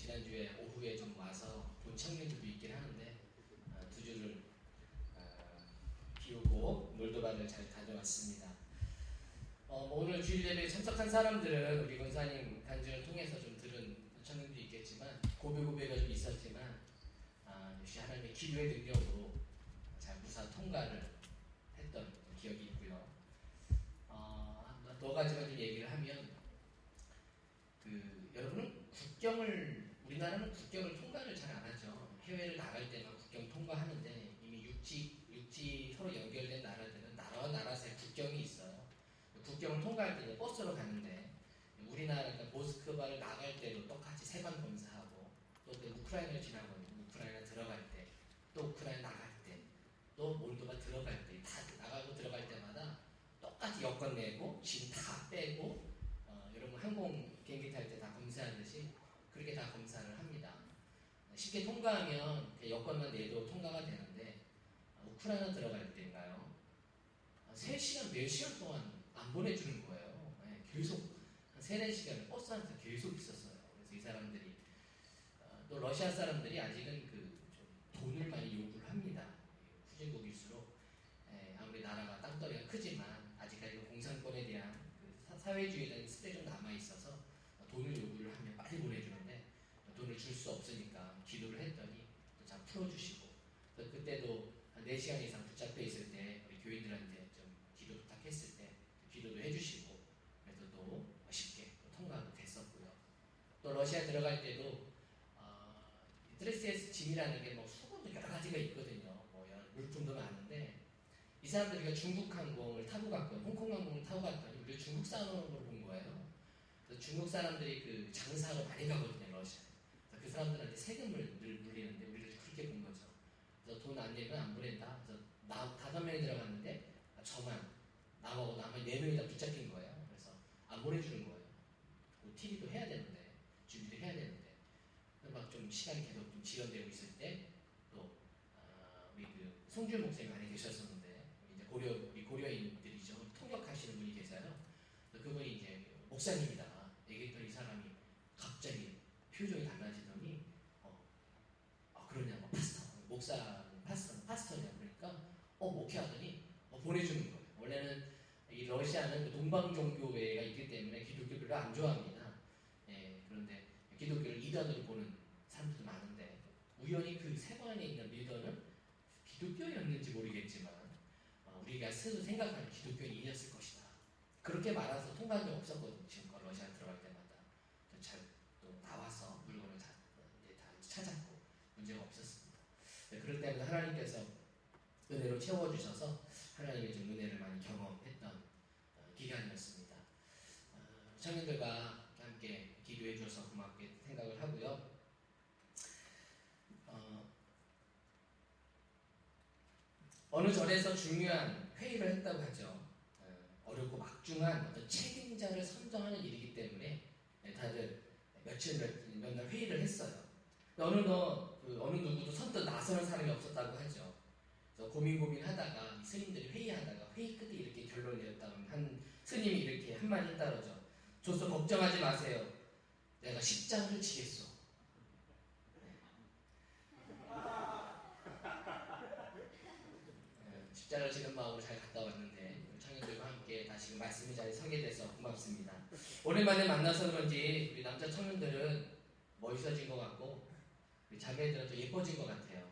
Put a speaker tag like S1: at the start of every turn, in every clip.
S1: 지난주에 오후에 좀 와서 본 청년들도 있긴 하는데 두 주를 비우고 몰도바를 잘 다녀왔습니다. 오늘 주일 예배에 참석한 사람들은 우리 권사님 간증을 통해서 좀 들은 청년도 있겠지만 고배고배가 좀 있었지만 역시 하나님의 기도의 능력으로 잘 무사 통과를 했던 기억이 있고요. 두 가지만 좀 얘기를 하면 여러분은 우리나라는 국경을 통과를 잘 안 하죠. 해외를 나갈 때만 국경 통과하는데 이미 육지 서로 연결된 나라들은 나라와 나라 사이 국경이 있어요. 국경을 통과할 때는 버스로 가는데 우리나라 그러니까 모스크바를 나갈 때도 똑같이 세관 검사하고 또 우크라이나를 지나고 우크라이나 들어갈 때 또 우크라이나 나갈 때 또 몰도바 들어갈 때 다 나가고 들어갈 때마다 똑같이 여권 내고 짐 다 빼고 여러분 항공 비행기 탈 때 다 검사하듯이 그렇게 다 검사를 합니다. 쉽게 통과하면 여권만 내도 통과가 되는데 우크라이나 들어갈 때인가요? 3시간, 4시간 동안 안 보내주는 거예요. 계속 한 3, 4시간을 버스 안에서 계속 있었어요. 그래서 이 사람들이 또 러시아 사람들이 아직은 좀 돈을 많이 요구를 합니다. 후진국일수록 아무리 나라가 땅덩이가 크지만 아직까지 공산권에 대한 사회주의에 대한 습득이 좀 남아있어서 돈을 요구를 하면 빨리 보내주는데 돈을 줄 수 없으니까 기도를 했더니 또 잘 풀어주시고 그때도 한 4시간 이상 붙잡혀 있을 때 우리 교인들한테 좀 기도 부탁했을 때 기도도 해주시고 그래서 또 쉽게 통과도 됐었고요. 또 러시아 들어갈 때도 드레스에스 짐이라는 게 수건도 여러 가지가 있거든요. 물품도 많은데 이 사람들이 중국 항공을 타고 갔거든요. 홍콩 항공을 타고 갔더니 우리가 중국 사람으로 본 거예요. 그래서 중국 사람들이 장사로 많이 가거든요, 러시아에. 그 사람들한테 세금을 늘 물리는데 우리를 그렇게 본 거죠. 그래서 돈 안 내면 안 보낸다. 그래서 5명이 들어갔는데 저만 나하고 나만 4명이 다 붙잡힌 거예요. 그래서 안 보내주는 거예요. TV도 해야 되는데 준비도 해야 되는데 막 좀 시간이 계속 좀 지연되고 있을 때 또 우리 송주일 목사님 많이 계셨었는데 이제 고려인들이죠. 통역하시는 분이 계세요. 그분이 이제 목사님이다 얘기했더니 이 사람이 갑자기 표정이 달라지더니 그러냐고 파스터냐 그러니까 목회하더니 보내주는 거예요. 원래는 이 러시아는 동방 종교회가 있기 때문에 기독교를 안 좋아합니다. 그런데 기독교를 이단으로 보는 사람들도 많은데 우연히 그 세관에 있는 리더는 기독교였는지 모르겠지만 우리가 스스로 생각하는 기독교인이었을 것이다. 그렇게 말해서 통과한 적 없었거든요. 지금껏 러시아 들어갈 때마다 잘 또 나와서 물건을 다 찾았고 문제가 없었습니다. 그럴 때마다 하나님께서 은혜로 채워주셔서 하나님의 좀 은혜를 많이 경험했던 기간이었습니다. 청년들과 함께 기도해 주셔서 고맙게 생각을 하고요. 어느 절에서 중요한 회의를 했다고 하죠. 어렵고 막중한 어떤 책임자를 선정하는 일이기 때문에 다들 몇 날 회의를 했어요. 어느 누구도 선뜻 나서는 사람이 없었다고 하죠. 그래서 고민하다가 스님들이 회의하다가 회의 끝에 이렇게 결론을 내렸다면 한 스님이 이렇게 한마디 했다 그러죠. 조서 걱정하지 마세요. 내가 십자가를 지겠소. 십자가를 지는 마음으로 잘 갔다 왔는데 청년들과 함께 다시 말씀의 자리에 서게 돼서 고맙습니다. 오랜만에 만나서 그런지 우리 남자 청년들은 멋있어진 것 같고 우리 자매들은 또 예뻐진 것 같아요.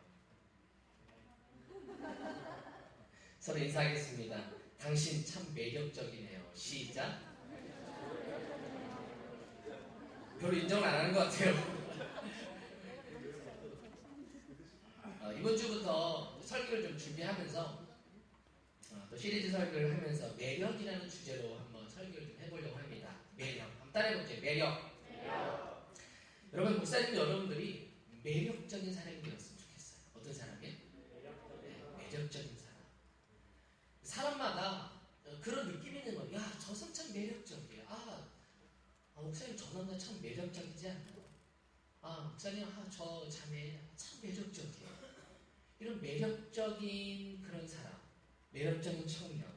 S1: 서로 인사하겠습니다. 당신 참 매력적이네요. 시작. 별로 인정을 안 하는 것 같아요. 이번 주부터 설교를 좀 준비하면서 또 시리즈 설교를 하면서 매력이라는 주제로 한번 설교를 좀 해보려고 합니다. 매력. 한번 따라해볼게요. 매력. 여러분, 목사님 여러분들이 매력적인 사람이 되었으면 좋겠어요. 어떤 사람이에요? 매력적인 사람. 사람마다 그런 느낌이 있는 거예요. 야, 저 사람 참 매력적이야. 목사님 저 남자 참 매력적이지 않나요? 목사님 저 자매 참 매력적이에요. 이런 매력적인 그런 사람, 매력적인 청년.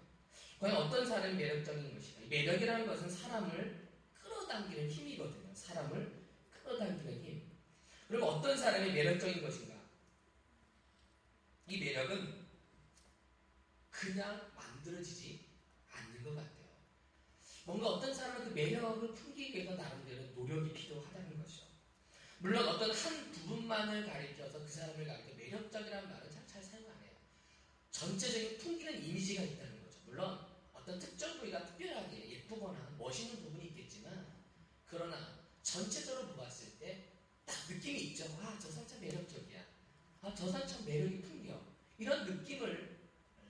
S1: 과연 어떤 사람이 매력적인 것일까? 매력이라는 것은 사람을 끌어당기는 힘이거든요. 사람을 끌어당기는 힘. 그럼 어떤 사람이 매력적인 것인가? 이 매력은 그냥 만들어지지 않는 것 같아요. 뭔가 어떤 사람은 그 매력을 풍기기 위해서 나름대로 노력이 필요하다는 것이죠. 물론 어떤 한 부분만을 가리켜서 그 사람을 가리켜 매력적이라는 말은 잘 사용 안 해요. 전체적인 풍기는 이미지가 있다는 거죠. 물론 어떤 특정 부위가 특별하게 예쁘거나 멋있는 부분이 있겠지만 그러나 전체적으로 보았을 때 딱 느낌이 있죠. 아, 저 사람 참 매력적이야. 아, 저 사람 참 매력이 풍겨. 이런 느낌을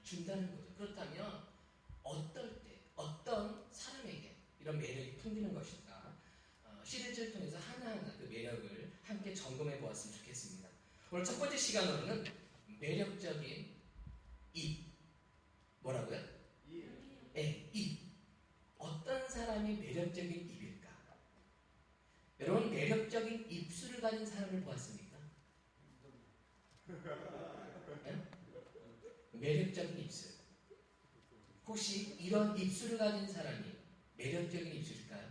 S1: 준다는 거죠. 그렇다면 어떨 때 어떤 사람에게 이런 매력이 풍기는 것일까? 시리즈를 통해서 하나하나 그 매력을 함께 점검해 보았으면 좋겠습니다. 오늘 첫 번째 시간으로는 매력적인 입. 뭐라고요? 네, 입. 어떤 사람이 매력적인 입일까? 여러분, 매력적인 입술을 가진 사람을 보았습니까? 네? 매력적인 입술. 혹시 이런 입술을 가진 사람이 매력적인 입술일까요?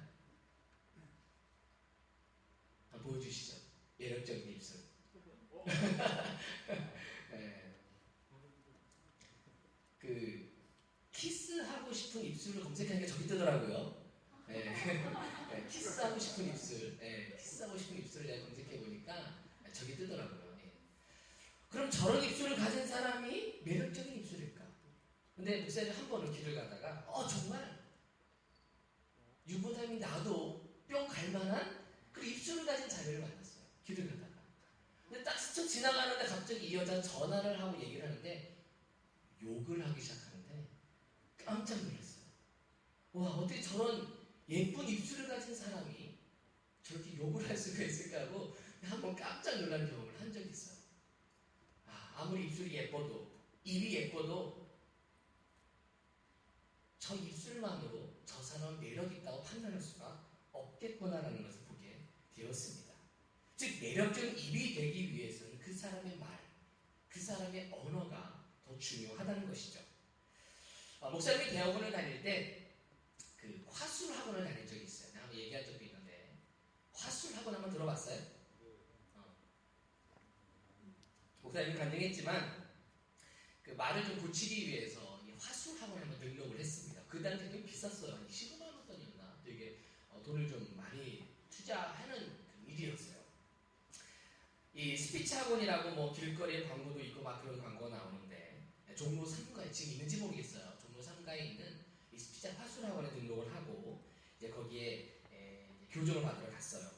S1: 한번 보여주시죠. 매력적인 입술. 네. 그 키스하고 싶은 입술을 검색하니까 저기 뜨더라고요. 네. 네. 키스하고 싶은 입술. 네. 키스하고 싶은 입술을 내가 검색해 보니까 저기 뜨더라고요. 네. 그럼 저런 입술을 가진 사람이 매력적인 입술일까? 근데 목사님 한 번은 길을 가다가 정말 유부남이 나도 뿅 갈만한 그 입술을 가진 자매를 만났어요. 길을 가다가. 근데 딱 스쳐 지나가는데 갑자기 이 여자 전화를 하고 얘기를 하는데 욕을 하기 시작하는데 깜짝 놀랐어요. 와, 어떻게 저런 예쁜 입술을 가진 사람이 저렇게 욕을 할 수가 있을까 하고 한번 깜짝 놀란 경험을 한 적이 있어요. 아무리 입술이 예뻐도 입이 예뻐도 저 입술만으로 저 사람 매력 있다고 판단할 수가 없겠구나라는 것을 보게 되었습니다. 즉 매력적인 입이 되기 위해서는 그 사람의 말, 그 사람의 언어가 더 중요하다는 것이죠. 목사님이 대학원을 다닐 때 그 화술 학원을 다닌 적이 있어요. 내가 한번 얘기한 적도 있는데 화술 학원 한번 들어봤어요? 목사님이 간증했지만 그 말을 좀 고치기 위해서 이 화술 학원에 한번 등록을 했습니다. 그 당시에 좀 비쌌어요. 15만 원이었나? 되게 돈을 좀 많이 투자하는 그 일이었어요. 이 스피치 학원이라고 뭐 길거리에 광고도 있고 막 그런 광고 나오는데 종로 3가에 지금 있는지 모르겠어요. 종로 3가에 있는 이 스피치 화술 학원에 등록을 하고 이제 거기에 교정을 받으러 갔어요.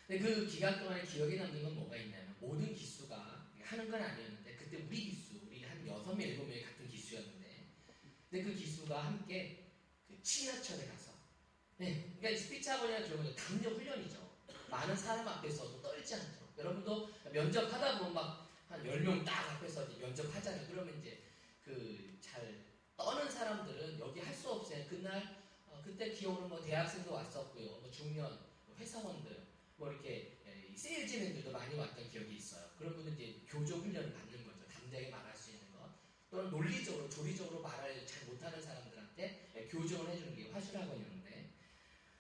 S1: 근데 그 기간 동안에 기억에 남는 건 뭐가 있냐면 모든 기수가 하는 건 아니었는데 그때 우리 기수, 우리 한 6명, 7명이 같은 기수였는데 근데 그 기수가 함께 그 지하철에 가서 그러니까 스피치 학원이라는 경우는 담력 훈련이죠. 많은 사람 앞에서도 떨지 않도록. 여러분도 면접하다 보면 막 한 10명 딱 앞에서 면접하잖아요. 그러면 이제 그 잘 떠는 사람들은 여기 할 수 없어요. 그날 그때 기억으로 뭐 대학생도 왔었고요. 뭐 중년 회사원들 뭐 이렇게 세일즈맨들도 많이 왔던 기억이 있어요. 그런 분들 이제 교정 훈련을 받는 거죠. 담대하게 말할 수 있는 것. 또는 논리적으로, 조리적으로 말을 잘 못하는 사람들한테 교정을 해주는 게 화술학원이었는데,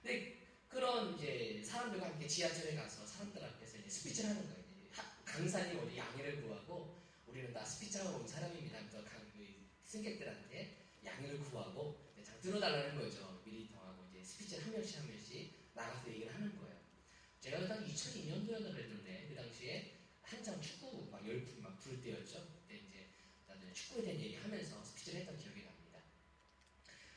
S1: 근데 그런 이제 사람들과 함께 지하철에 가서 사람들 앞에서 이제 스피치를 하는 거예요. 강사님 어디 양해를 구하고 우리는 다 스피치하러 온 사람입니다. 하면서 승객들한테 양해를 구하고 잘 들어달라는 거죠. 미리터하고 이제 스피치를 한 명씩 나가서 얘기를 하는 거예요. 제가 그때 2002년도였나 그랬는데 그 당시에 한창 축구 막 열풍 막 불 때였죠. 그때 이제 나는 축구에 대한 얘기하면서 스피치를 했던 기억이 납니다.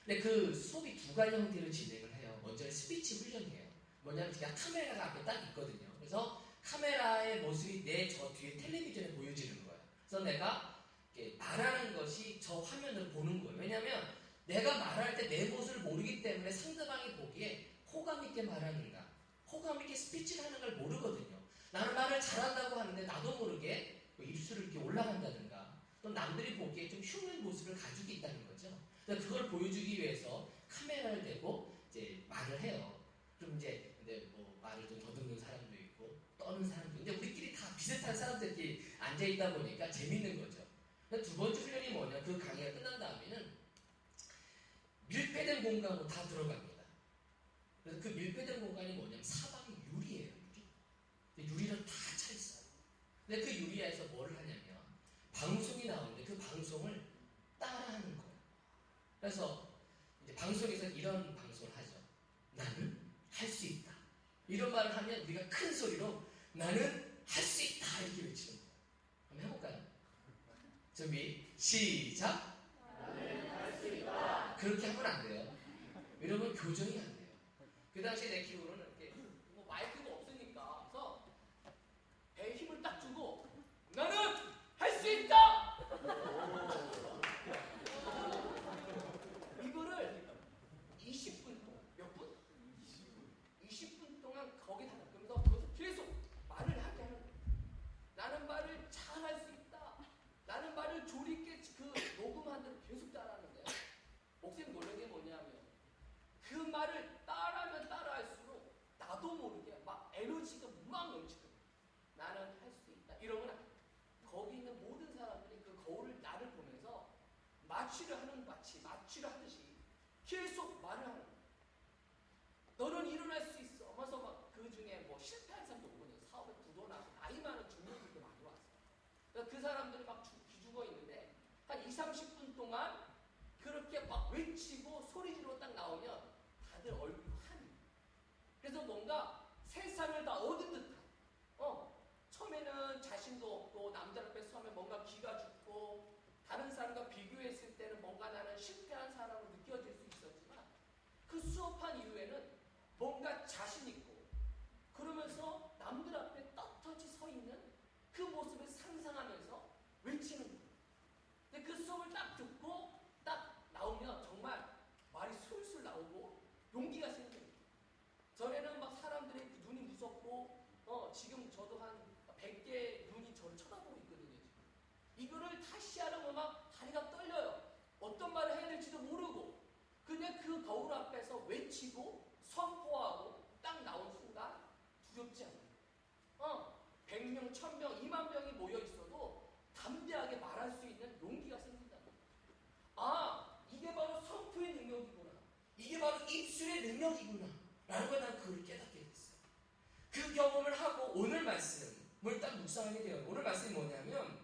S1: 근데 그 수업이 두 가지 형태로 진행을 해요. 먼저는 스피치 훈련이에요. 뭐냐면 제가 카메라가 앞에 딱 있거든요. 그래서 카메라의 모습이 내 저 뒤에 텔레비전에 보여지는 거예요. 그래서 내가 말하는 것이 저 화면을 보는 거예요. 왜냐하면 내가 말할 때 내 모습을 모르기 때문에 상대방이 보기에 호감 있게 말하는가, 호감 있게 스피치를 하는 걸 모르거든요. 나는 말을 잘한다고 하는데 나도 모르게 입술을 이렇게 올라간다든가 또 남들이 보기에 좀 흉한 모습을 가지고 있다는 거죠. 그래서 그걸 보여주기 위해서 카메라를 대고 이제 말을 해요. 그럼 이제 근데 뭐 말을 좀 더듬는 사람도 있고 떠는 사람도 있고 근데 우리끼리 다 비슷한 사람들끼리 앉아 있다 보니까 재밌는 거죠. 두 번째 훈련이 뭐냐? 그 강의가 끝난 다음에는 밀폐된 공간으로 다 들어갑니다. 그래서 그 밀폐된 공간이 뭐냐면 사방이 유리예요. 유리. 유리로 다 차 있어요. 근데 그 유리에서 뭐를 하냐면 방송이 나오는데 그 방송을 따라하는 거예요. 그래서 이제 방송에서 이런 방송을 하죠. 나는 할 수 있다. 이런 말을 하면 우리가 큰 소리로 나는 할 수 있다 이렇게 외치는 거예요. 한번 해볼까요? 준비 시작. 나는 할 수 있다. 그렇게 하면 안 돼요. 이러면 교정이 안 돼요. 그 당시에 내 기억으로는 이렇게 뭐 마이크가 없으니까 그래서 배에 힘을 딱 주고 나는 할 수 있다. 이거를 20분 동안 몇 분? 20분 동안 거기다 그러면서 그것을 계속 말을 하게 하는 거예요. 나는 말을 잘 할 수 있다. 나는 말을 조리 있게 그 녹음한 대로 계속 따라하는데요. 목사님 놀란 게 뭐냐면 그 말을 따라하면 따라할수록 나도 모르게 막 에너지가 막 넘치거든요. 나는 할 수 있다. 이러면 거기 있는 모든 사람들이 그 거울을 나를 보면서 마취를 하는 마치 마취를 하듯이 계속 말을 하는 거예요. 너는 일어날 수 있어. 하면서 막 그 중에 뭐 실패한 사람도 오거든요. 사업에 부도나고 나이 많은 중년들도 많이 왔어요. 그러니까 그 사람들이 막 기죽어 있는데 한 20-30분 동안 그렇게 막 외치고 소리 지르고 딱 나오면 다들 얼굴이 환히. 그래서 뭔가 세상을 다 얻은 듯한. 처음에는 자신도 없고 남들 앞에 서면 뭔가 기가 죽고 다른 사람과 비교했을 때는 뭔가 나는 실패한 사람으로 느껴질 수 있었지만 그 수업한 이후에는 뭔가 자신 있고 그러면서 남들 앞에 떳떳이 서 있는 그 모습을 상상하면서 외치는 거예요. 근데 그 수업을 딱 듣고 딱 나오면 정말 말이 술술 나오고 용기가 생겨요. 전에는 막 사람들의 눈이 무섭고 지금 저도 한 100개의 눈이 저를 쳐다보고 있거든요. 지금. 이거를 다시 하려면 막 다리가 떨려요. 어떤 말을 해야 될지도 모르고 근데 그 거울 앞에서 외치고 선포하고 딱 나온 순간 두렵지 않아요. 100명, 1000명, 2만 명이 모여 있어도 담대하게 말할 수 있는 용기가 생긴다. 아, 이게 바로 선포의 능력이구나. 이게 바로 입술의 능력이구나. 라는 걸 난 그걸 깨닫게 됐어요. 그 경험을 하고 오늘 말씀을 딱 묵상하게 돼요. 오늘 말씀이 뭐냐면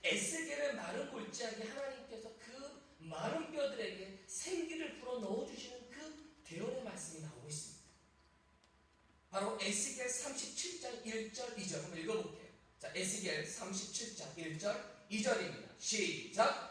S1: 에스겔의 마른 골짜기 하나님께서 그 마른 뼈들에게 생기를 불어 넣어주시는 그 대언의 말씀이 나오고 있습니다. 바로 에스겔 37장 1절 2절 한번 읽어볼게요. 자, 에스겔 37장 1절 2절입니다. 시작.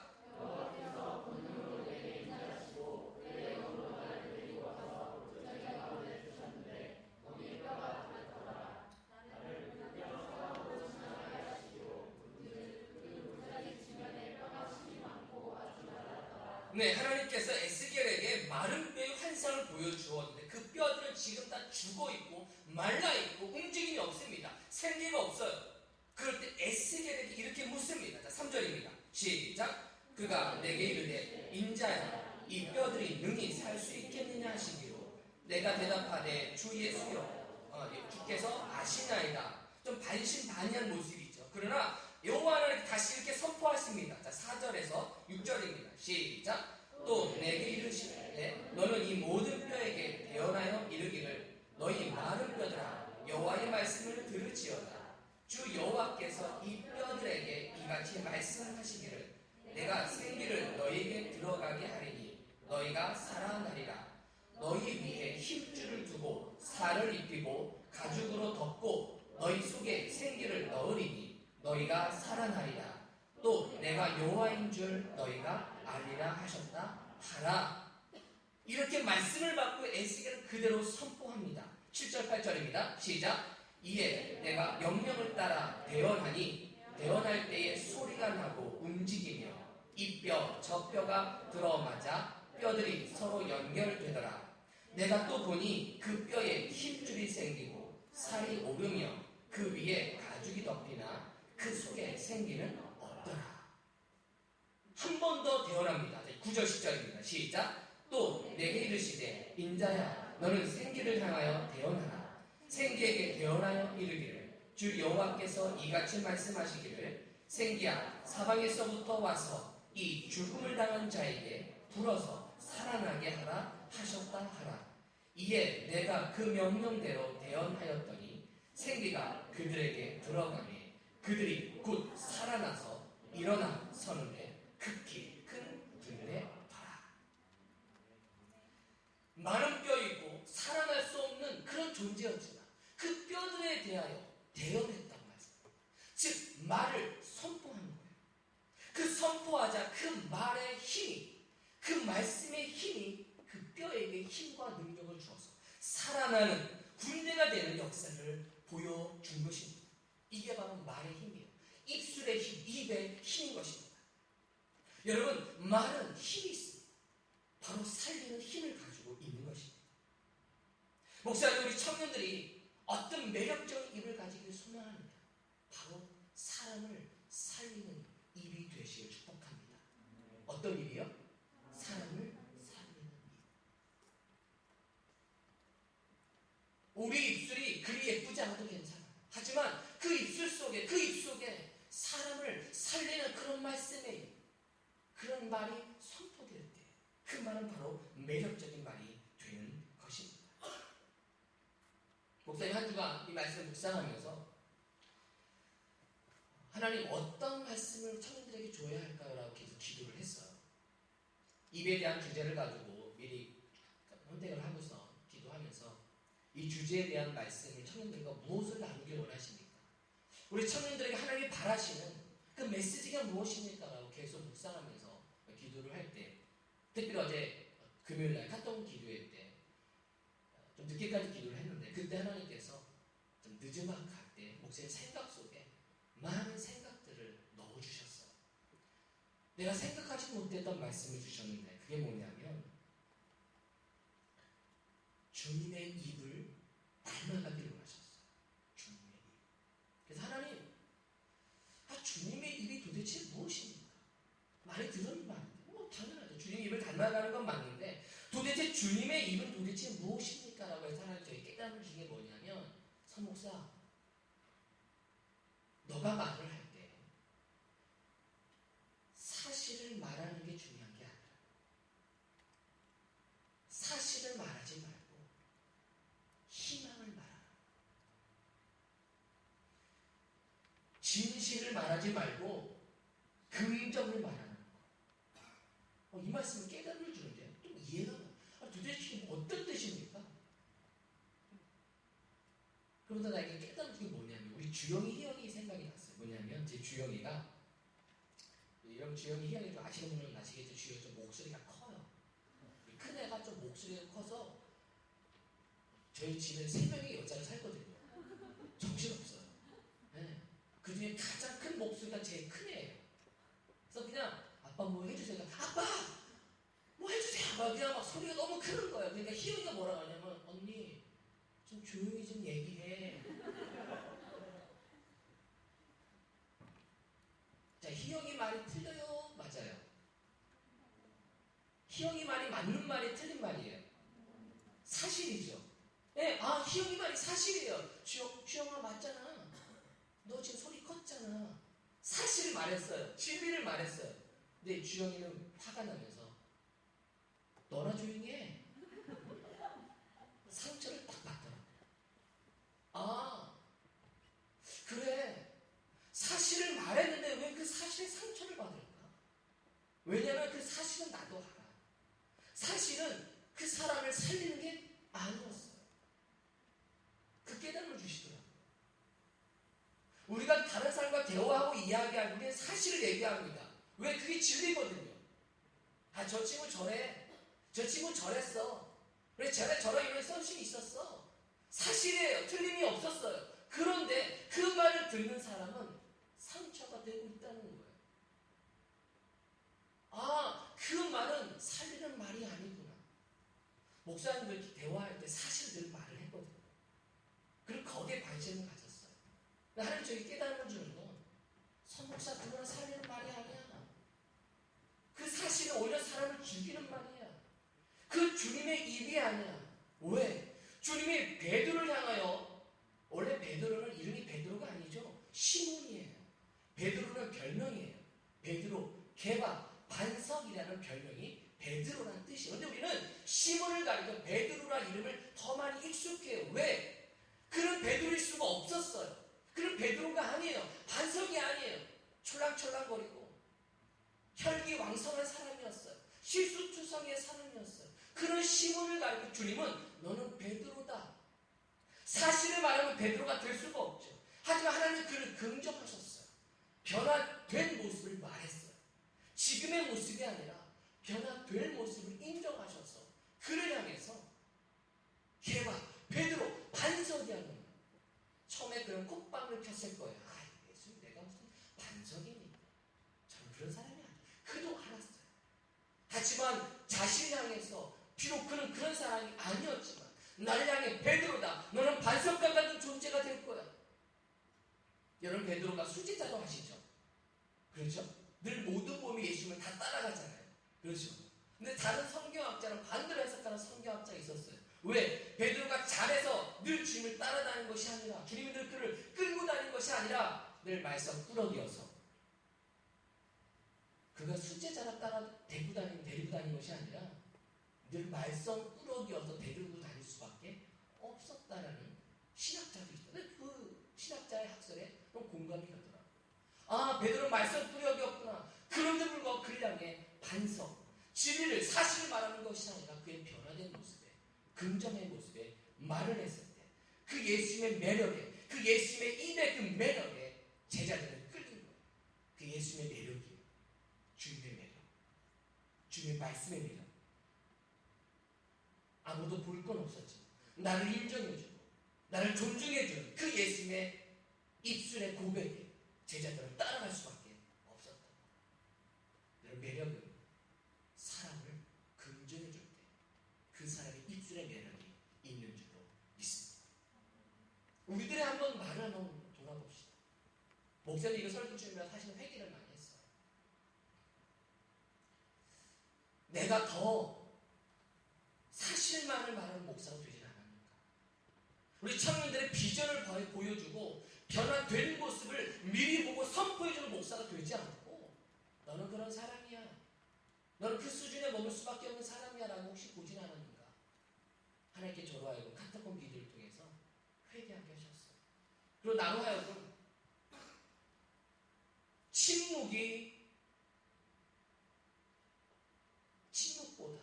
S1: 네, 하나님께서 에스겔에게 마른 뼈의 환상을 보여주었는데 그 뼈들은 지금 다 죽어있고 말라있고 움직임이 없습니다. 생기가 없어요. 그럴 때 에스겔에게 이렇게 묻습니다. 자, 3절입니다. 시작. 그가 내게 이르되 인자야 이 뼈들이 능히 살 수 있겠느냐 하시기로 내가 대답하되 주 예수여 주께서 아시나이다. 좀 반신반의한 모습이죠. 그러나 여호와 하나님 다시 이렇게 선포하십니다. 자, 4절에서 6절입니다. 시작. 또 내게 이르시되 너는 이 모든 뼈에게 대언하여 이르기를 너희 마른 뼈들아 여호와의 말씀을 들을지어다. 주 여호와께서 이 뼈들에게 이같이 말씀하시기를 내가 생기를 너희에게 들어가게 하리니 너희가 살아나리라. 너희 위에 힘줄을 두고 살을 입히고 가죽으로 덮고 너희 속에 생기를 넣으리니 너희가 살아나리라. 또 내가 여호와인 줄 너희가 알리라 하셨다 하라. 이렇게 말씀을 받고 에스겔은 그대로 선포합니다. 7절 8절입니다. 시작. 이에 내가 명령을 따라 대언하니 대언할 때에 소리가 나고 움직이며 이 뼈 저 뼈가 들어맞아 뼈들이 서로 연결되더라. 내가 또 보니 그 뼈에 힘줄이 생기고 살이 오르며 그 위에 가죽이 덮이나 그 속에 생기는 없더라. 한 번 더 대언합니다. 9절 10절입니다. 시작. 또 내게 이르시되 인자야 너는 생기를 향하여 대언하라. 생기에게 대언하여 이르기를 주 여호와께서 이같이 말씀하시기를 생기야 사방에서부터 와서 이 죽음을 당한 자에게 불어서 살아나게 하라 하셨다 하라. 이에 내가 그 명령대로 대언하였더니 생기가 그들에게 들어가니 그들이 곧 살아나서 일어나 서는데 극히 큰 들에 더라. 마른 뼈이고 살아날 수 없는 그런 존재였지만 그 뼈들에 대하여 대언했다고 말씀합니다. 즉 말을 선포하는 거예요. 그 선포하자 그 말의 힘이, 그 말씀의 힘이 그 뼈에게 힘과 능력을 주어서 살아나는 군대가 되는 역사를 보여준 것입니다. 이게 바로 말의 힘이에요. 입술의 힘, 입의 힘인 것입니다. 여러분, 말은 힘이 있습니다. 바로 살리는 힘을 가지고 있는 것입니다. 목사님, 우리 청년들이 어떤 매력적인 입을 가지기를 소망하느냐? 바로 사람을 살리는 입이 되시길 축복합니다. 어떤 입이요? 사람을 살리는 입. 우리 입술이 그리 예쁘지 않아도 괜찮아요. 하지만 그 입술 속에, 그 입 속에 사람을 살리는 그런 말씀의 입, 그런 말이 선포될 때 그 말은 바로 매력적인 말이 되는 것입니다. 목사님 한 주간 이 말씀을 묵상하면서 하나님 어떤 말씀을 청년들에게 줘야 할까라고 계속 기도를 했어요. 입에 대한 주제를 가지고 미리 선택을 하고서 기도하면서 이 주제에 대한 말씀을 청년들과 무엇을 나누길 원하십니까? 우리 청년들에게 하나님이 바라시는 그 메시지가 무엇입니까? 라고 계속 묵상하면서 기도를 할 때, 특별히 어제 금요일날 카톡 기도회 때 좀 늦게까지 기도를 했는데 그때 하나님께서 좀 늦음막할 때 목사님 생각 속에 많은 생각들을 넣어주셨어요. 내가 생각하지 못했던 말씀을 주셨는데 그게 뭐냐면 주님의 입을 닮아가기를 원하셨어요. 주님의 입. 그래서 하나님, 주님의 입이 도대체 무엇입니까? 많이 들은 말인데 당연하죠. 주님의 입을 닮아가는 건 맞는데 도대체 주님의 입은 도대체 무엇입니까? 라고 해서 하나님 저희 깨달음을 주신 게 뭐냐면 선목사, 너가 말을 할 때 사실을 말하는 게 중요한 게 아니라 사실을 말하지 말고 희망을 말하라. 진실을 말하지 말고 긍정을 말하는 거. 이 말씀은 깨달음을 주는데 좀 이해가 안 가. 도대체 어떤 뜻입니까? 그러면서 나에게 깨달은 게 뭐냐면 우리 주영이 희영이 생각이 났어요. 뭐냐면 제 주영이가, 여러분 주영이 희영이 좀 아시는 분은 아시겠죠? 주영이 좀 목소리가 커요. 큰 애가 좀 목소리가 커서 저희 집에 3명의 여자가 살거든요. 정신없어요. 네. 그 중에 가장 큰 목소리가 제일 큰 애예요. 그래서 그냥 아빠 뭐 해주세요. 아빠 뭐 해주세요. 아빠 그냥 막 소리가 너무 크는 거예요. 그러니까 희영이가 뭐라고 하냐면 언니 좀 조용히 좀 얘기해. 자, 희영이 말이 틀려요? 맞아요. 희영이 말이 맞는 말이 틀린 말이에요. 사실이죠. 네, 희영이 말이 사실이에요. 주영아 맞잖아. 너 지금 소리 컸잖아. 사실을 말했어요. 진리를 말했어요. 근데 주영이는 화가 나면서 너나 조용히 해. 상처를 딱 받더라고요. 그래. 사실을 말했는데 왜 그 사실에 상처를 받을까? 왜냐면 그 사실은 나도 알아. 사실은 그 사람을 살리는 게 아니었어요. 그 깨달음을 주시더라고요. 우리가 다른 사람과 대화하고 이야기할 때 사실을 얘기합니다. 왜? 그게 진리거든요. 저 친구 저래. 저 친구 저랬어. 그래, 저런 이런 썸씽이 있었어. 사실이에요. 틀림이 없었어요. 그런데 그 말을 듣는 사람은 상처가 되고 있다는 거예요. 그 말은 살리는 말이 아니구나. 목사님들 대화할 때 사실들 말을 했거든요. 그리고 거기에 관심을 가졌어요. 하나님 저에게 깨달음을 주는 건 선목사 그건 살리는 말이 아니야. 그 사실은 오히려 사람을 죽이는 말이야. 그 주님의 입이 아니야. 왜? 주님이 베드로를 향하여, 원래 베드로는 이름이 베드로가 아니죠. 시몬이에요. 베드로는 별명이에요. 베드로, 개바, 반석이라는 별명이 베드로라는 뜻이에요. 그런데 우리는 시몬을 가리켜 베드로라는 이름을 더 많이 익숙해요. 왜? 그런 베드로일 수가 없었어요. 그런 베드로가 아니에요. 반석이 아니에요. 촐랑촐랑거리고 혈기왕성한 사람이었어요. 실수투성이의 사람이었어요. 그런 시몬을 가리켜 주님은 너는 베드로다. 사실을 말하면 베드로가 될 수가 없죠. 하지만 하나님은 그를 긍정하셨어요. 변화된 모습을 말했어요. 지금의 모습이 아니라 변화될 모습을 인정하셔서 그를 향해서 걔가 베드로 반석이야. 처음에 그런 콧방을 폈을 거예요. 아, 예수님 내가 무슨 반석입니까? 저는 그런 사람이 아니에요. 그도 알았어요. 하지만 자신을 향해서 비록 그는 그런 사람이 아니었지만 나를 향해 베드로다. 너는 반석과 같은 존재가 될 거야. 여러분 베드로가 수제자도 하시죠? 그렇죠? 늘 모든 몸이 예수님을 다 따라가잖아요. 그렇죠? 근데 다른 성경학자는 반대로 해석하는 성경학자가 있었어요. 왜? 베드로가 잘해서 늘 주님을 따라다니는 것이 아니라 주님이 늘 그를 끌고 다니는 것이 아니라 늘 말썽 꾸러기여서 그가 수제자라 따라 데리고 다니는 것이 아니라 늘 말썽 꾸러기여서 데리고 다닐 수밖에 없었다라는 신학자도 있어요. 그 신학자의 학설에 공감이 가더라고요. 아, 베드로는 말썽 꾸러기였구나. 그런데 불구하고 그를 향해 반석, 진리를, 사실을 말하는 것이 아니라 그의 변화된 모습에, 긍정의 모습에 말을 했을 때 그 예수님의 매력에, 그 예수님의 입의 그 매력에 제자들은 끌린 거예요. 그 예수님의 매력이에요. 주님의 매력, 주님의 말씀의 매력. 아무도 볼 건 없었지만 나를 인정해주고 나를 존중해주는 그 예수님의 입술의 고백에 제자들은 따라갈 수밖에 없었다. 여러분 매력은 사람을 긍정해줄 때 그 사람의 입술의 매력이 있는 줄로 믿습니다. 우리들이 한번 말을 한번 돌아봅시다. 목사님 이거 설교 중이면 사실 회개를 많이 했어요. 내가 더 사실만을 말하는 목사가 되지 않았는가? 우리 청년들의 비전을 보여주고 변화된 모습을 미리 보고 선포해주는 목사가 되지 않고 너는 그런 사람이야. 너는 그 수준에 머물 수밖에 없는 사람이야 라고 혹시 보진 않았는가? 하나님께 저로 하여금 카타콤 기도를 통해서 회개하게 하셨어요. 그리고 나로 하여금 침묵보다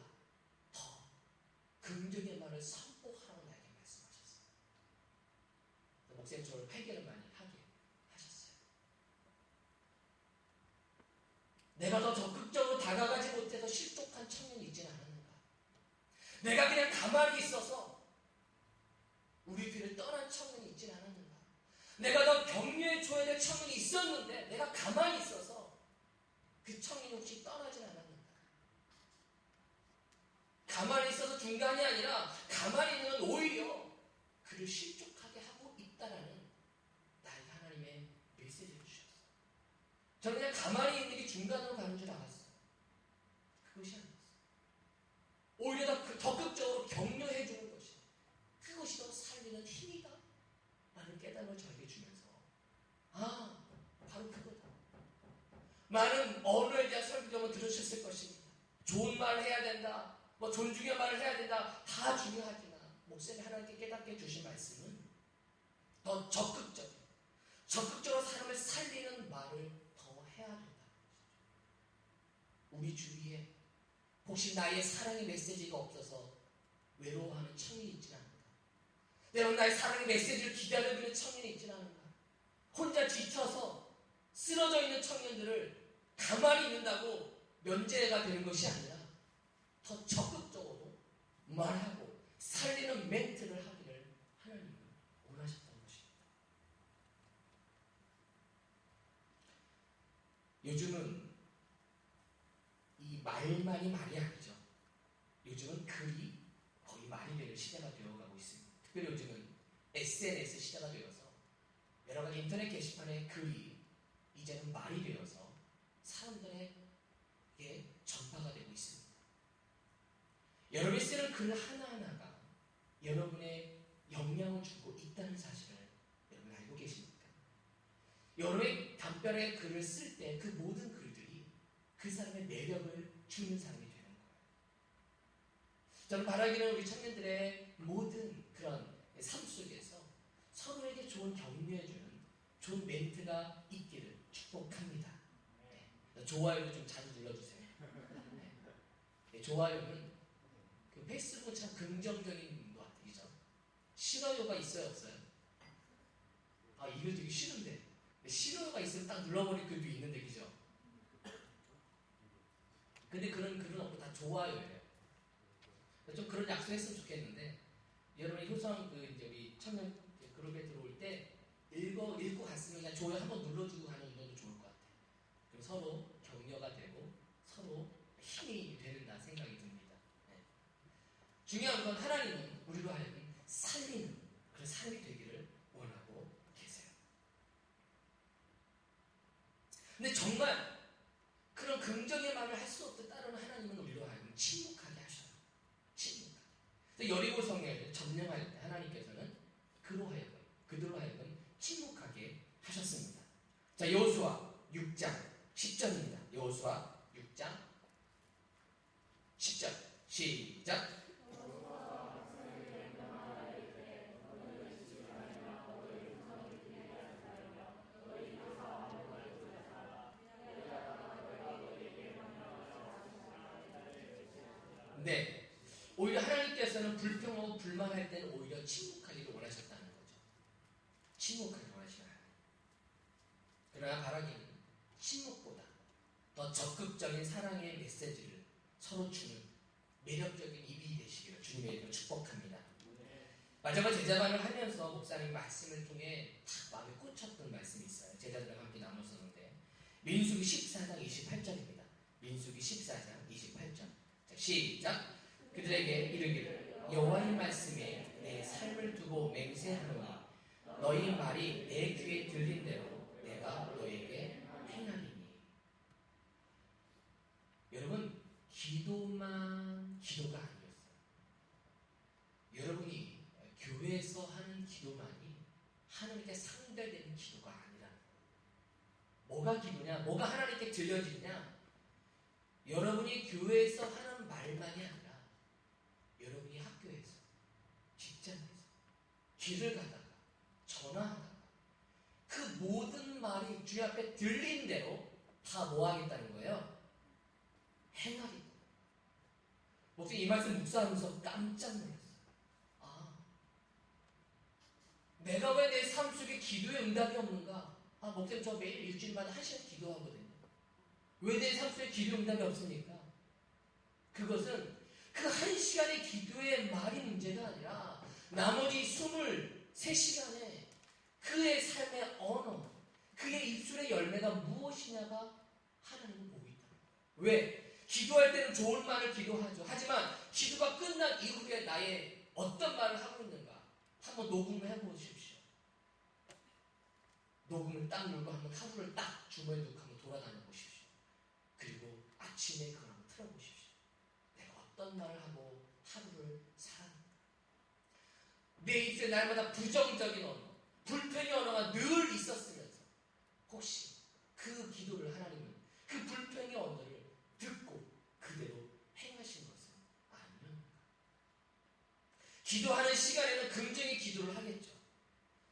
S1: 더 긍정의 말을 선포하라고 나에게 말씀하셨어요. 목사님 저를 회개를 많이 하게 하셨어요. 내가 더 적극적으로 다가가지 못해서 실족한 청년이 있지는 않았는가? 내가 그냥 가만히 있어서 우리 귀를 떠난 청년이 있지는 않았는가? 내가 더 격려해 줘야 될 청년이 있었는데 내가 가만히 있어서 그 청년이 혹시 떠나진 않았는가? 가만히 있어서 중간이 아니라 가만히 있는 건 오히려 그를 실족하게 하고 있다라는 나에게 하나님의 메시지를 주셨어요. 저는 그냥 가만히 있는 게 중간으로 가는 줄 알았어요. 그것이 아니었어요. 오히려 더 적극적으로 격려해 주는 것이 그것이 더 살리는 힘이다 라는 깨달음을 저에게 주면서 아, 바로 그거다. 많은 언어에 대한 설교도 들으셨을 것입니다. 좋은 말을 해야 된다. 뭐 존중의 말을 해야 된다. 다 중요하지만 목사님이 하나님께 깨닫게 주신 말씀은 더 적극적으로 사람을 살리는 말을 더 해야 된다는 것이죠. 우리 주위에 혹시 나의 사랑의 메시지가 없어서 외로워하는 청년이 있지 않은가? 때론 나의 사랑의 메시지를 기다려주는 청년이 있지 않은가? 혼자 지쳐서 쓰러져 있는 청년들을 가만히 있는다고 면제가 되는 것이 아니라 더 적극적으로 말하고 살리는 멘트를 하기를 하나님은 원하셨던 것입니다. 요즘은 이 말만이 말이 아니죠. 요즘은 글이 거의 말이 되는 시대가 되어가고 있습니다. 특별히 요즘은 SNS 시대가 되어서 여러 가지 인터넷 게시판에 글이 이제는 말이 되어서 사람들에게 전파가 되고 있습니다. 여러분이 쓰는 글 하나하나가 여러분의 영향을 주고 있다는 사실을 여러분 알고 계십니까? 여러분의 답변의 글을 쓸 때 그 모든 글들이 그 사람의 매력을 주는 사람이 되는 거예요. 저는 바라기는 우리 청년들의 모든 그런 삶 속에서 서로에게 좋은 격려해주는 좋은 멘트가 있기를 축복합니다. 네. 좋아요도 좀 자주 눌러주세요. 네. 좋아요는 그 페이스북은 참 긍정적인 것 같아요. 그죠? 싫어요가 있어요, 없어요? 아, 이거 되게 싫은데. 싫어요가 있으면 딱 눌러버릴 글도 있는데, 그죠? 근데 그런 글은 없고 다 좋아요예요. 좀 그런 약속했으면 좋겠는데, 여러분이 효성 이제 우리 청년 그룹에 들어올 때 읽고 갔으면 그냥 좋아요 한번 눌러주고 가는 것도 좋을 것 같아요. 그럼 서로 격려가 되고 서로 힘이 되는다 생각이 듭니다. 네. 중요한 건 하나님은 우리로 하여금 살리는 그런 삶이 되기를 원하고 계세요. 근데 정말 그런 긍정의 말을 할 수 없듯 따르는 하나님은 우리로 하여금 침묵하게 하셔요. 침묵하게. 여리고 성에 점령할 때 하나님께서는 그들로 하여금 침묵하게 하셨습니다. 자, 여호수아 6장 10절입니다. 여호수아 6장 10절 시작. 네, 오히려 하나님께서는 불평하고 불만할 때는 오히려 침묵하기를 원하셨다는 거죠. 침묵하기를 원하시나요? 그러나 바라기는 침묵보다 더 적극적인 사랑의 메시지를 서로 주는 매력적인 입이 되시기를 주님의 이름으로 축복합니다. 마지막 제자반을 하면서 목사님 말씀을 통해 딱 마음에 꽂혔던 말씀이 있어요. 제자들과 함께 나눴었는데 민수기 14장 28절입니다. 민수기 14장 28절. 자, 시작. 그들에게 이르기를 여호와의 말씀에 내 삶을 두고 맹세하노니 너희 말이 내 귀에 들린 대로 내가 너에게 행하리니. 여러분, 기도만 기도가 아니었어요. 여러분이 교회에서 하는 기도만이 하나님께 상달되는 기도가 아니라 뭐가 기도냐? 뭐가 하나님께 들려지냐? 여러분이 교회에서 하는 말만이 아니라 여러분이 학교에서, 직장에서, 길을 가다가, 전화하다가 그 모든 말이 주님 앞에 들린 대로 다 뭐 하겠다는 거예요? 행하겠다. 목사님 이 말씀 묵상하면서 깜짝 놀랐어요. 아, 내가 왜 내 삶 속에 기도의 응답이 없는가? 아, 목사님 저 매일 일주일마다 1시간 기도하거든요. 왜 내 삶 속에 기도 응답이 없습니까? 그것은 그 1시간의 기도의 말이 문제가 아니라 나머지 23시간에 그의 삶의 언어, 그의 입술의 열매가 무엇이냐가 하나님은 보고 있다. 왜? 기도할 때는 좋은 말을 기도하죠. 하지만 기도가 끝난 이후에 나의 어떤 말을 하고 있는가 한번 녹음을 해보십시오. 녹음을 딱 누르고 한번 하루를 딱 주머니에 넣고 한번 돌아다녀 보십시오. 그리고 아침에 그걸 한번 틀어보십시오. 내가 어떤 말을 하고 하루를 살았는가. 내 입술에 날마다 부정적인 언어, 불평의 언어가 늘 있었으면서 혹시 그 기도를 하나님은 그 불평의 언어를 듣고 그대로 행하신 것은 아니었는가. 기도하는 시간에는 긍정의 기도를 하겠죠.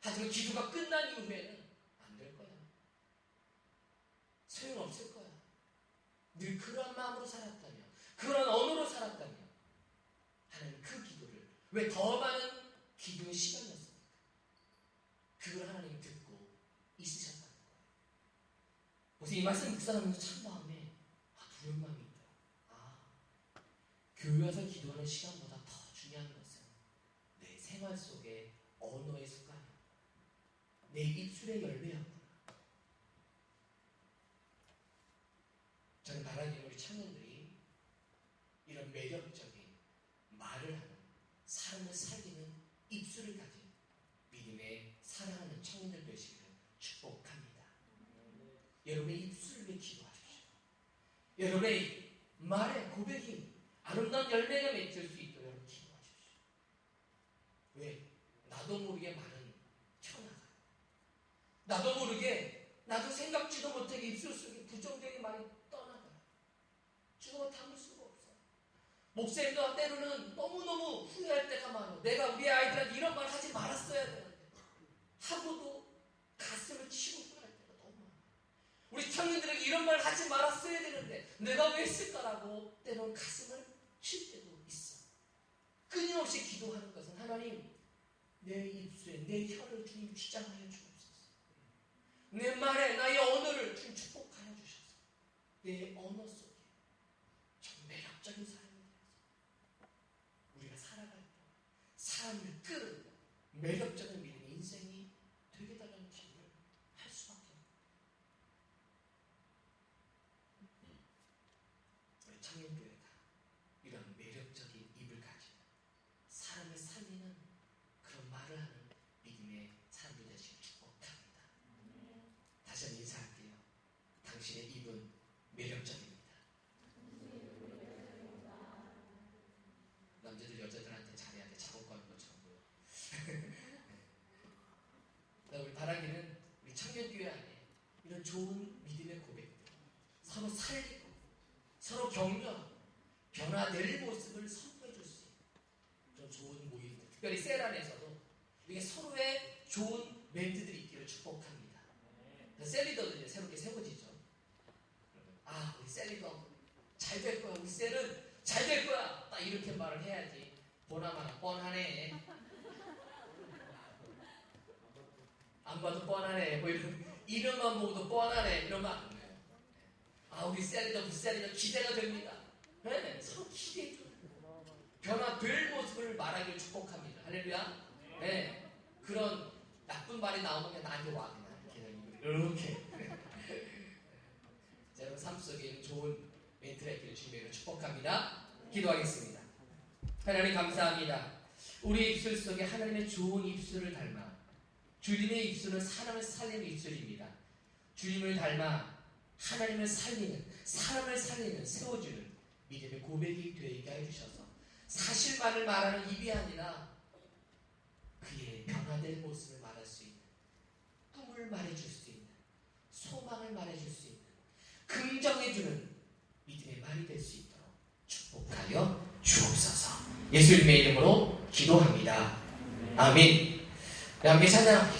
S1: 하지만 기도가 끝난 이후에는 안 될 거야. 소용없을 거야. 늘 그런 마음으로 살았다며, 그런 언어로 살았다며 하나님 그 기도를 왜 더 많은 기도의 시간이었습니까? 그걸 하나님이 듣고 있으셨다는 거예요. 그래서 이 말씀 묵상하면서 참 마음에 두려운 마음이 있더라. 아, 교회 와서 기도하는 시간보다 더 중요한 것은 내 생활 속의 언어의 습관이야. 내 입술의 열매였구나. 저는 바라기는 우리 청년들이 이런 매력적인 말을 하는, 삶을 살리는 입술을 가진 믿음의 사랑하는 청년들 되시기를 축복합니다. 여러분의 입술을 위해 기도하십시오. 여러분의 말의 고백이 아름다운 열매가 맺을 수 있도록 여러분 기도하십시오. 왜? 나도 모르게 말은 튀어나가요. 나도 모르게, 나도 생각지도 못하게 입술 속에 부정적인 말이 떠나가요. 죽어도 담을 수가 없어요. 목사님도 때로는 너무너무 후회할 때가 많아요. 내가 우리 아이들한테 이런 말 하지 말았어야 되는데. 하지 말았어야 되는데 내가 왜 했을까라고 때론 가슴을 칠 때도 있어. 끊임없이 기도하는 것은 하나님, 내 입술에 내 혀를 주님 주장하여 주옵소서. 내 말에 나의 언어를 주님 축복하여 주셔서 내 언어 속에 좀 매력적인 사람이 되어서 우리가 살아갈 때 사람을 끌어들여 매력적인 믿음의 인생이 되게 달라는 기도를 할 수밖에 없어요. 우리 청년교회가 이런 매력적인 입을 가진 사람을 살리는 그런 말을 하는 믿음의 사람들 되시길 축복합니다. 다시 한번 인사할게요. 당신의 입은 매력적입니다. 남자들 여자들한테 잘해야 돼. 작업 거는 것처럼 보여. 우리 바라기는 우리 청년교회 안에 이런 좋은 믿음의 고백들, 서로 살리고 서로 격려하고 변화될 모습을 선포해 줄 수 있는 그런 좋은 모임들, 특별히 셀 안에서도 이게 서로의 좋은 멘트들이 있기를 축복합니다. 셀 리더들이 새롭게 세워지죠. 아, 우리 셀 리더 잘 될 거야. 우리 셀은 잘 될 거야. 딱 이렇게 말을 해야지. 보나마나 뻔하네. 안 봐도 뻔하네. 뭐 이름만 보고도 뻔하네. 이러면 안 돼요. 아, 우리 셀 리더, 우리 셀 리더 기대가 됩니다. 네, 서로 기대해 줘요. 변화될 모습을 말하기를 축복합니다. 할렐루야. 네, 그런 나쁜 말이 나오면 그냥 나한테 와. 그냥 이렇게. 여러분 삶 속에 좋은 멘트가 있기를 주님의 축복합니다. 기도하겠습니다. 하나님 감사합니다. 우리의 입술 속에 하나님의 좋은 입술을 닮아 주님의 입술은 사람을 살리는 입술입니다. 주님을 닮아 하나님을 살리는, 사람을 살리는, 세워주는 믿음의 고백이 되게 해주셔서 사실만을 말하는 입이 아니라 그의 변화될 모습을 말할 수 있는, 꿈을 말해줄 수 있는, 소망을 말해줄 수 있는, 긍정해주는 믿음의 말이 될 수 있도록 축복하여 주옵소서. 예수님의 이름으로 기도합니다. 아멘. 함께 찬양하겠습니다.